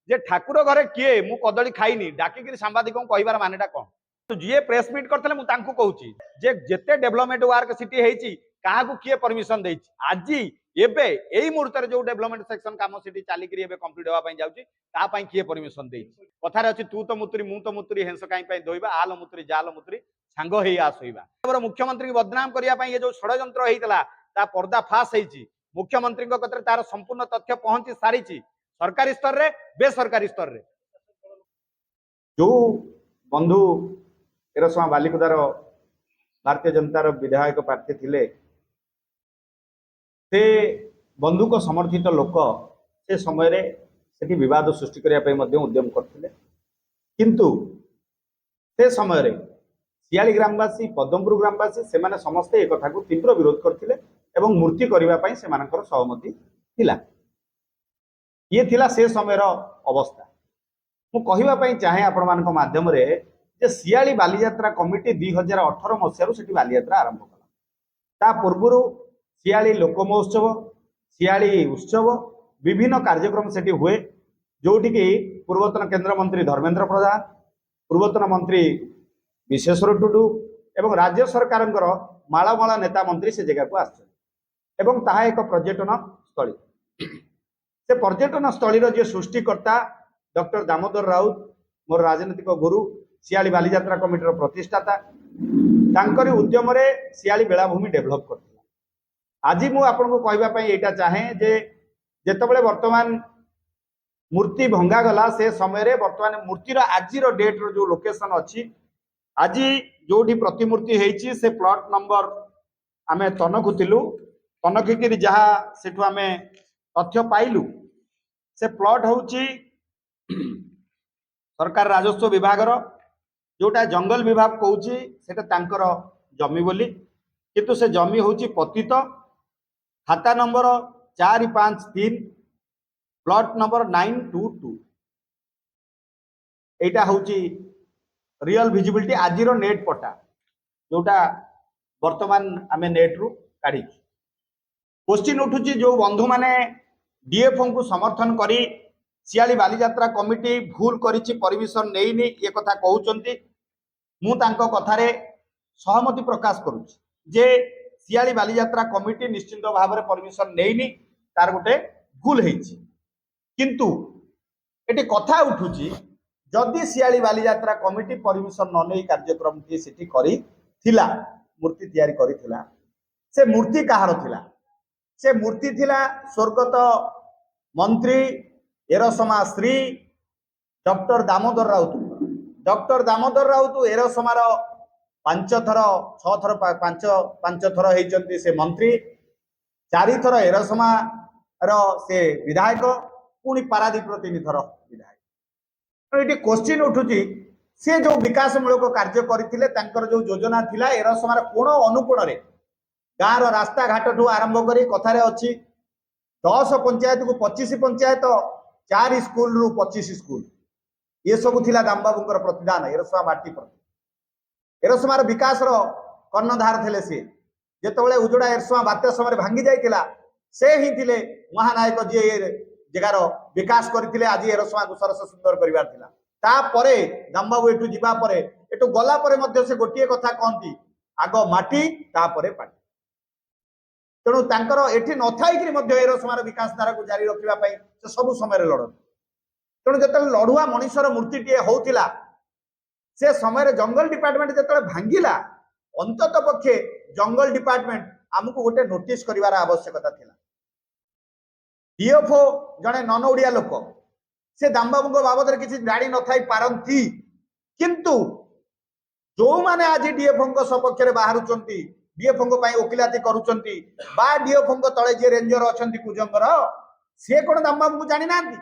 जे ठाकुर घरे किए मु कदली खाइनी डाकिक सांबादिक कहबार मानेटा कौन जी प्रेस मीट करते मुझे जे जेते डेवलपमेंट वर्क सिटी होती क्या किए परमिशन दे आज एबे यही मुहूर्त जो डेवलपमेंट सेक्शन काम सिटी चलिकी कंप्लीट होगापी जाऊँगी किए परमिशन दे कथार अच्छी तू तो मुतुरी मु तो मुतुरी हेंस कहीं दोइबा आल मुतुरी जाल मुतुरी सांग ही आसोइबा मुख्यमंत्री की बदनाम करने ये जो षड्यंत्र होता पर्दा फाश होती मुख्यमंत्री कतरे तार संपूर्ण तथ्य पहुंची सारी सरकारी स्तर रे बेसरकारी स्तर रे जो बंधु एरसमा बालिकुदार भारतीय जनतार विधायक प्रार्थी थिले से बंधु को समर्थित लोक से समय रे सेठी विवाद सृष्टि करने उद्यम करथिले किंतु से समय रे सियाली ग्रामवासी पद्मपुर ग्रामवासी से माने समस्ते एक कथा को तीव्र विरोध करथिले एवं मूर्ति करबा पई से मानकर सहमति थिला ये थिला से समय अवस्था मु कहबा पई चाहे आपण मानक माध्यम रे जे सियाली बालीयात्रा कमिटी 2018 मसियारू सेठी बालीयात्रा आरंभ कला ता पूर्वरु सियाली लोक महोत्सव सियाली उत्सव विभिन्न कार्यक्रम सेठी हुए जोटी की पूर्वतन केंद्र मंत्री धर्मेंद्र प्रधान पूर्वतन मंत्री विश्वेश्वर टुडू एवं राज्य सरकार मालामाला नेता मंत्री से जगह को आसछन ताहा एक पर्यटन स्थली से पर्यटन स्थलीर जे सृष्टिकर्ता डॉक्टर दामोदर राउत मोर राजनीतिक गुरु सियाली बालीयात्रा कमिटीर प्रतिष्ठाता तांकरी उद्यम रे सियाली बेलाभूमि डेभलप करथिला आज मु आपनको कहबा पई एटा चाहे जे जेतबेले वर्तमान मूर्ति भंगा गला से समय रे वर्तमान मूर्तिर आजिर डेट रो जो लोकेशन अछि आज जोटी प्रतिमूर्ति हेछि से प्लॉट नंबर आमे तनखुतिलु तनखिकिरी जहा सेठु आमे तथ्य पाइलु से प्लॉट होछि सरकार राजस्व विभाग जोटा जंगल विभाग कहूँ से जमी बोली किंतु से जमी हूँ पतित खाता नंबर 453 प्लॉट नंबर 922 एटा हूँ रियल विजिबिलिटी आज नेट पट्टा जोटा वर्तमान आमे नेट रु काढ़ी क्वेश्चन उठुची जो बंधु माने डीएफओ को समर्थन करी सियाली बालीयात्रा कमिटी भूल करिछि परमिशन नेइनी ये कथा कहउचंती मु तांको कथारे सहमति प्रकाश करूछि जे सियाली बालीयात्रा कमिटी निश्चित भाव में परमिशन नेइनी तार गोटे भूल हेछि किंतु एटी कथा उठुछि जदि सियाली बालीयात्रा कमिटी परमिशन न नै कार्यक्रम की सेठी करी थिला मूर्ति तैयारी करी थिला से मूर्ति कहार थिला से मूर्ति थिला स्वर्गत मंत्री एरसमा श्री डॉक्टर दामोदर राउत एरसमार 5 थर 6 थर 5 थर होती से मंत्री 4 थर एरसमा से विधायक पुणी पारादीप 3 थर विधायक ये क्वेश्चन उठुची से जो विकासमूलक कार्य करथिले तांकर जो योजना थिला एरसमार कोण अनुकोण रे गाँव रास्ता घाट ठू आरंभ करी कथारे अच्छी 10 पंचायत को 25 पंचायत 4 स्कूल रु 25 स्कूल ये सब थिला दामबाबूंकर प्रतिदान एरसमा माटी प्रति एरसमार विकास कर्णधार थे सी जितेबाला उजड़ा एरसमा बात्या समय भांगी जाइतिला से ही थिले महानायक जी जगार विकास करथिले आज एरसमा को सरस सुंदर करिवार थिला तापरे दामबाबू एठू जिबा परे एठू गला परे मध्य से गोटिए कथा कहती आग माटी तापरे पाटी तेणु तांकर एठी नथाई मध्य एरसमार विकास धारा को जारी रखिबा पई से सब समय रे लड़न तेणु जत लड़ुआ मनुष्यर मूर्ति टीए होउतिला से समय रे जंगल डिपार्टमेंट जत भांगिला अंतत पक्षे जंगल डिपार्टमेंट आमको गोटे नोटिस करिवार आवश्यकता थिला डीएफओ जने नन ओडिया लोक से दामबाबू बाबद रे किछि गाड़ी नथाई पारंती किंतु जो माने आज डीएफओ सपक्ष रे बाहरुचंती डीएफओ वकिलाती करुचंती बा डीएफओ तले जे रेंजर अछंती कुजंगर से कोन दामबाबू को जानि नांती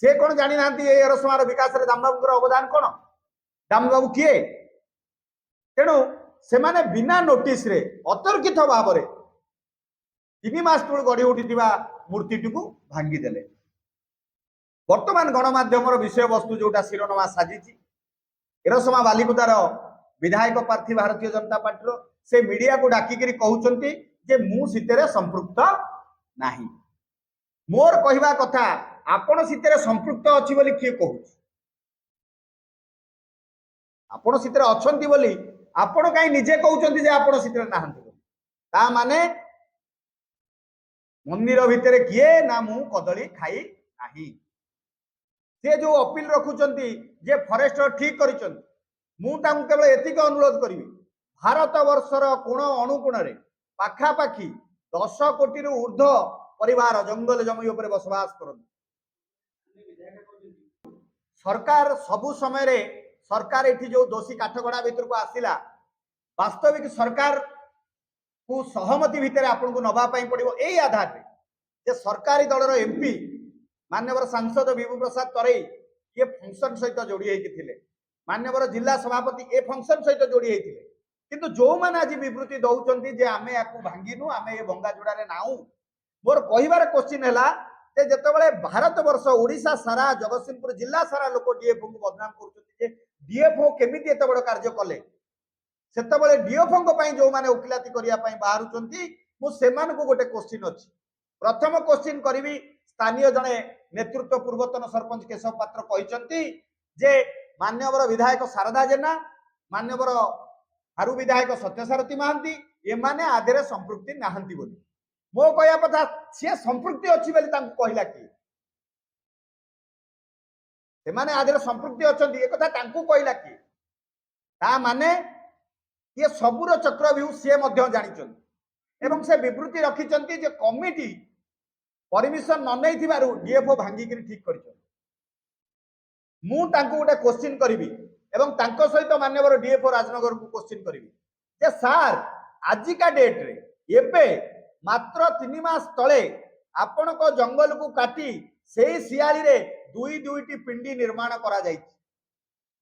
से कोन जानि नांती एरसमार विकास रे दामबाबूर अवदान कोन दामबाबू किए तेणु से माने बिना नोटिस रे अतर्कित भाव रे 3 मास तळ गड़ी उठिथिबा मूर्तिटी को भांगी देले वर्तमान गणमाध्यम विषय वस्तु जोटा शिरोनामा साजिची एरसमा बालिकुदार विधायक प्रार्थी भारतीय जनता पार्टी से मीडिया को डाकिकी कहउचंती जे मु सितेरे संपृक्त नाही मोर कहवा कथा आपण सितेरे संपृक्त अछि बोली किए कहूछ आपण सितेरे अछंती बोली आपण काई निजे कहउचंती जे आपण सितेरे नाहंती बोली ता माने मंदिर भितर किए ना मु कदली खाई नाही से जो अपील रखुचंती जे फॉरेस्टर ठीक करिचंती मु तांको केवल एतिक अनुरोध करिवि भारत वर्षर कोण अणुकोण रे पाखा पाखी 10 कोटी रु ऊर्ध्व परिवार जंगल जमी उपरे बसवास करନ୍ତି सरकार सबु समय रे सरकार एठी जो दोषी काठगड़ा भीतर को आसिला वास्तविक सरकार को सहमति भितर आपन को नबा पई पड़िबो एई आधार रे जे सरकारी दलर एमपी मान्यवर सांसद विभू प्रसाद तरै ये फंक्शन सहित जोड़ी हेकि थिले मान्यवर जिला सभापति ए फंक्शन सहित जोड़ी हेथिले किंतु जो माने आज विवृत्ति दउचंती जे आमे याकू भांगिनु आमे ए भंगा जोड़ा रे नाउ मोर कहिबार क्वेश्चन हैला जे जतबेले भारत वर्ष ओडिशा सारा जगतसिंहपुर जिला सारा लोक डीएफओ को बदनाम करउचंती जे डीएफओ केमिति एत बड़ कार्य कले सेतबेले डीएफओ को पई जो माने उकिलाती करिया पई बाहरुचंती मु सेमान को गोटे क्वेश्चन अछि प्रथम क्वेश्चन करिवि स्थानीय जने नेतृत्व पूर्वतन सरपंच केशव पात्र कहिचंती जे मान्यवर विधायक शारदा जेना मान्यवर हारू विधायक सत्यसारथी महांती एमाने आधेरे संपृक्ति नाहंती बोली मो कहया कथा से संपृक्ति अछि बोली तांको कहिला कि से माने आधेरे संपृक्ति अछंती ए कथा तांको कहिला कि ता माने ये सबुर चक्रव्यूह से मध्य जानिचंती एवं से विवृत्ति रखिचंती जे कमिटी परमिशन न नै थिबारु डीएफओ भांगी करी ठीक करिचंती मु तांको गोटे क्वेश्चन करिवि एवं तांको सहित मान्यवर डीएफओ राजनगर को क्वेश्चन करिवि जे सार आजि का डेट रे एबे मात्र 3 मास तळे आपण को जंगल को काटी सेही सियाली रे दुई दुईटी पिंडी निर्माण करा जाई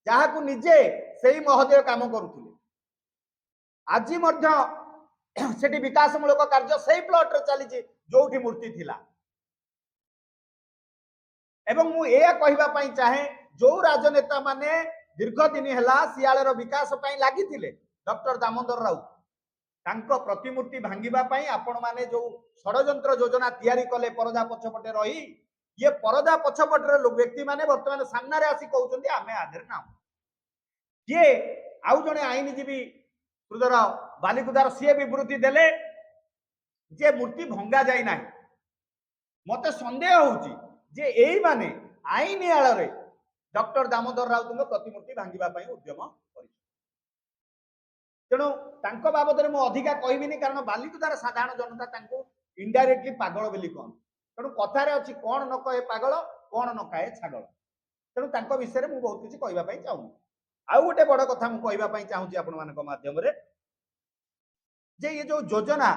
जहा को निजे सेही महोदय काम करूथिले आजि मध्य सेठी विकास मूलक कार्य सेही प्लॉट रे चली जोठी मूर्ति थिला एवं मु एया कहिबा पई चाहे जो राजनेता माने दीर्घ दिन हैला सियालर विकास पई लागि थिले डॉक्टर दामोदर राउत तांको प्रतिमूर्ति भांगिबा पई आपण माने जो षडयंत्र योजना तयारी कले परदा पछपटे रही ये परदा पछपटे लोक व्यक्ति माने वर्तमान सामने रे आसी कहउचंदी आमे आधर नाम ये आउ जने आईनजीवी सुदर बालिकुदार सीए विवृत्ति देले जे मूर्ति भंगा जाई नाही मते संदेह होउची जे एई माने आईन आळ रे डॉक्टर दामोदर राउत प्रतिमूर्ति भांगिबा पई उद्यम करि तेणु तांको बाबद रे मो अधिका कहबिनी कारण बालिकुदार साधारण जनता तांको इनडायरेक्टली पागल बोली कोन तेणु कथा रे अछि कोन न कहे पागल कोन न कहे छागल तेणु तांको विषय रे मु बहुत किछि कहबा पई चाहू आउ गोटे बड़ कथा मु कहबा पई चाहूची आपण मानक माध्यम रे जे ये जो योजना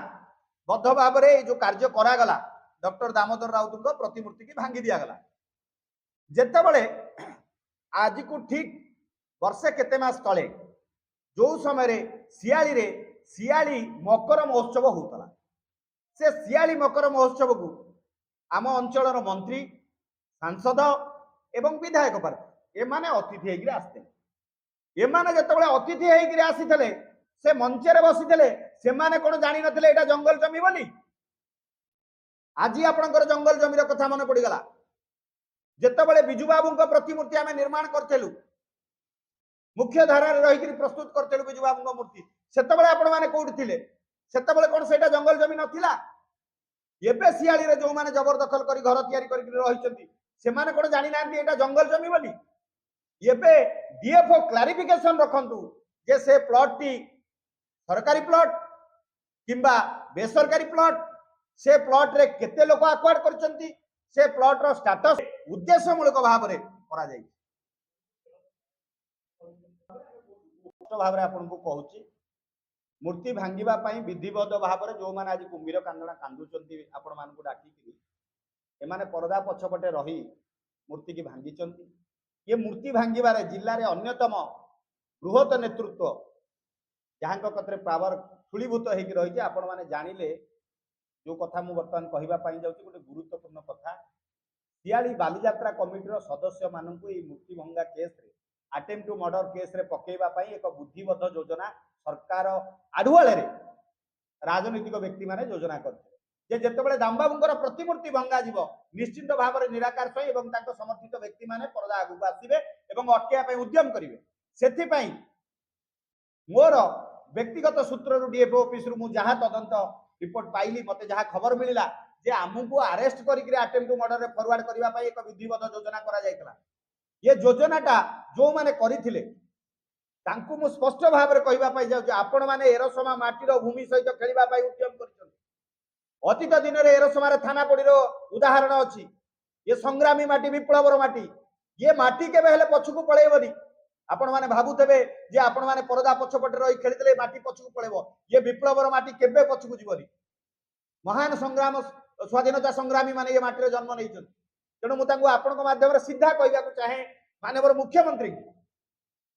बद्ध भाव रे जो कार्य करा गला डॉक्टर दामोदर राउत को प्रतिमूर्ति की भांगी दिया गला जेते बळे आज को ठीक वर्षे केते मास तळे जो समय रे सियाली मकर महोत्सव होतला से सियाली मकर महोत्सव को आम अंचल मंत्री सांसद एवं विधायक पार्टी एमाने अतिथि हेगिरे आस्ते एमाने जतबळे अतिथि हेगिरे आसीथले से मंच रे बसिथले से माने कोन जानि नथिले एटा जंगल जमी बोली आज आपनकर जंगल जमीर कथा मन पड़ी गला जेतबळे बिजू बाबूंको प्रतिमूर्ति आमे निर्माण करथेलु मुख्य धारा रे रही प्रस्तुत करथेलु बिजू बाबूंको मूर्ति सेतबळे आपण माने कोउठी थिले सेतबळे कोन सेटा जंगल जमी नथिला एबे सियाली रे जो माने जबरदखल करी घर तयारी करी रहिचंती से माने कोन जानि नांती एटा जंगल जमी बोली एबे डीएफओ क्लैरिफिकेशन रखंतु जे से प्लॉट टी सरकारी प्लॉट किंबा बेसरकारी प्लॉट से प्लॉट रे केते लोक अक्वायर करचंती से प्लॉट रो स्टेटस उद्देश्यमूलक भाव रे करा जाई तो भाव रे आपन को कहूची मूर्ति भांगिबा पई विधिबद्ध भाव रे जो माने आज कुंभीर कांदणा कांदुचंती आपण मान को डाकी कि ए माने परदा पछपटे रही मूर्ति की भांगिचंती ये मूर्ति भांगिबा रे जिल्ला रे अन्यतम बृहत नेतृत्व जहां कतरे पावर फुलीभूत हेकि रही आपण माने जानिले जो कथा मु वर्तमान कहबा पई जाउची गोटे गुरुत्वपूर्ण कथा सियाली बालीयात्रा कमिटी रो सदस्य माननकु ए मूर्ति भंगा केस रे अटेम्प्ट टू मर्डर केस रे पकेबा पई एक बुद्धिबद्ध योजना सरकार आडुआले रे राजनीतिक व्यक्ति माने योजना करथे जे जेतेबेले दामबाबूंकर प्रतिमूर्ति भंगा जीव निश्चिंत भाव में निराकार सही एवं तांको समर्थित व्यक्ति माने पर्दा आगु आसबे एवं अटकाया उद्यम करेंगे से मोर व्यक्तिगत सूत्र डीएफओ ऑफिस रु जहाँ तदंत रिपोर्ट पाइली मत जहाँ खबर मिलला जे आमको अरेस्ट करके अटेम्प्ट टू मर्डर फरवर्ड करने एक विधिवत योजना करा ये योजनाटा जो मैंने करथिले तांकु मु स्पष्ट भाव में कहवाई जाऊँ आपण मैंने एरसमा माटीर भूमि सहित खेलवाई उद्यम कर अतीत दिन में एरसमार थाना पड़ी उदाहरण अच्छी ये संग्रामी माटी विप्लवर माटी ये माटी केवे हेले पछकु पळेबनी आपण माने भाबुथेबे जे आपण माने परदा पछपटे रही खेलितले माटी पछकु पळेबो ये विप्लवर माटी केबे पछकु जीवनी महान संग्राम स्वाधीनता संग्रामी माने ये माटी रे जन्म नैछन तेणु मु तांको आपनक माध्यम रे सीधा कहबाकू चाहे माननीय मुख्यमंत्री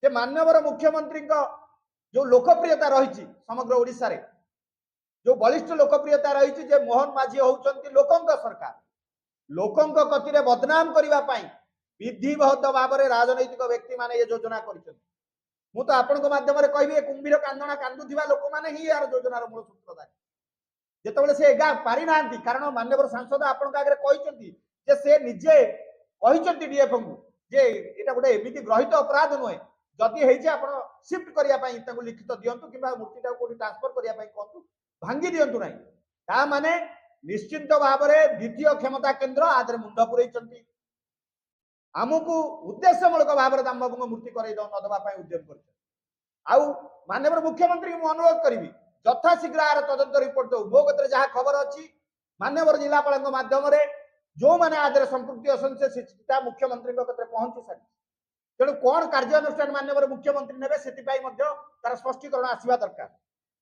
जे माननीय मुख्यमंत्री जो लोकप्रियता रही समग्र ओडिशा रे जो बलिष्ठ लोकप्रियता रही जे मोहन माझी होउचंती लोकंक सरकार लोकंक कतिरे बदनाम करिवा पाई विधिवत भाव में राजनैतिक व्यक्ति माने ये योजना मु तो आपण माध्यम कहि कुंभीर कांदना कांदुवा लोक मैंने ही यार योजनार मूल सूत्रधारी जितेबाला से एगा पारि ना कारण माननीय सांसद आपण आगे कहते से निजे कहते डीएफओ को जे एटा गोटे एमती ग्रहित अपराध नुहे जदि आप सिफ्ट करने लिखित दिंतु कि मूर्तिटा कौटी ट्रांसफर करने कहतु भांगी दिंतु ना ता माने निश्चिंत भाव में द्वितीय क्षमता केन्द्र आदि मुंड पुरई आमको उद्देश्यमूलक भाव में दामबाबू मूर्ति कर उद्यम कर माननीय मुख्यमंत्री को अनुरोध करी यथाशीघ्र आर तदंत रिपोर्ट दो मो कत जहाँ खबर अच्छी माननीय जिलापाल मध्यम जो मैंने आदि संपृक्ति अच्छा मुख्यमंत्री पहुंची सारी तेणु कौन कार्यानुष्ठान माननीय मुख्यमंत्री ने तार स्पष्टीकरण आसवा दरकार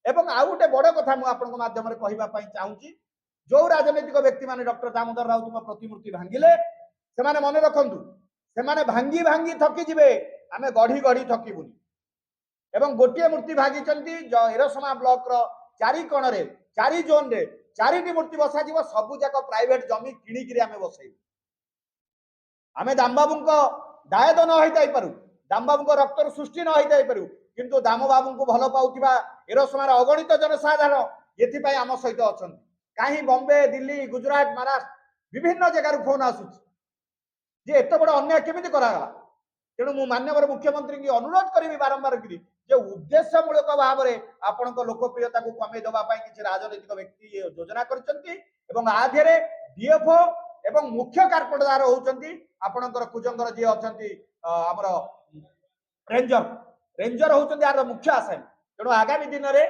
एवं आउ गोटे बड़ कथा मुझे मध्यम कहवाई चाहूँगी जो राजनैतिक व्यक्ति मैंने डॉक्टर दामोदर राउत प्रतिमूर्ति भांगिले से मन रखु से भांगी भांगी थकी जीवे आमे गढ़ी गढ़ी थकीबुनी एवं गोटे मूर्ति भागी एरसमा ब्लॉक रो 4 कोण रे 4 जोन रे 4टी मूर्ति बसा जीव सबु जाक प्राइवेट जमी किणिकी आमे बसैबु आमे दामबाबू दायद न होई पारू दामबाबू रक्तर सृष्टि न होई पारू किंतु दामबाबू को भल पाउथिबा एरसमार अगणित जनसाधारण एथिपाई आम सहित अछंती कहीं बॉम्बे दिल्ली गुजरात महाराष्ट्र विभिन्न जगार फोन आसुची जे एत बड़ अन्याय केमिति करागला तेणु मु माननीय मुख्यमंत्री की अनुरोध करी बारंबार करी जे उद्देश्यमूलक भाव में आपण लोकप्रियता को कमे देवा किसी राजनैतिक व्यक्ति योजना कर आधे डीएफओ एवं मुख्य कार्पटदार होउचंती आपणकर कुजंगर जी अछंती हमर रेंजर रेंजर होउचंती आर मुख्य आसामी तेणु आगामी दिन में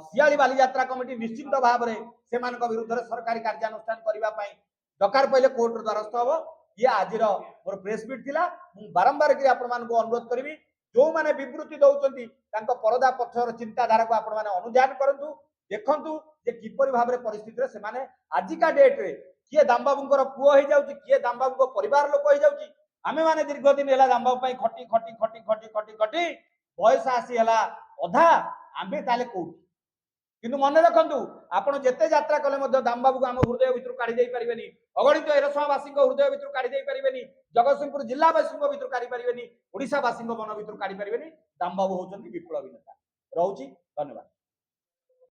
सियाली बालीयात्रा कमिटी निश्चित भाव में से विरुद्ध सरकारी कार्यानुष्ठान करने दरकार पहले कोर्ट द्वारस्थ हम ये आज मोर प्रेस मीट थिला बारंबार अनुरोध करी जो मैंने विवृत्ति दौरान परदा पक्षर चिंताधारा को आपण मैंने अनुध्यान करूँ देखु जे किपर भाव में परिस्थिति से माने आजिका डेट रे किए दामबाबूर पुओ हो जाऊँ किए दामबाबू परिवार लोक हो जाऊँ आमे माने दीर्घ दिन है दामबाबू खटी खटी खटी खटी खटी खटी बयस आसी है अधा आमे ताले कौटी किंतु मन रखु आपड़ जिते यात्रा कले दामबाबू को आम हृदय भितर काढ़ी पारे अगणित एरसमावासी हृदय भितर काढ़ी पारे जगतसिंहपुर जिलावासी भितर काढ़ी पारे ओडावासी मन भितर काढ़ी पारे दामबाबू होती विप्लवी नेता रोची धन्यवाद।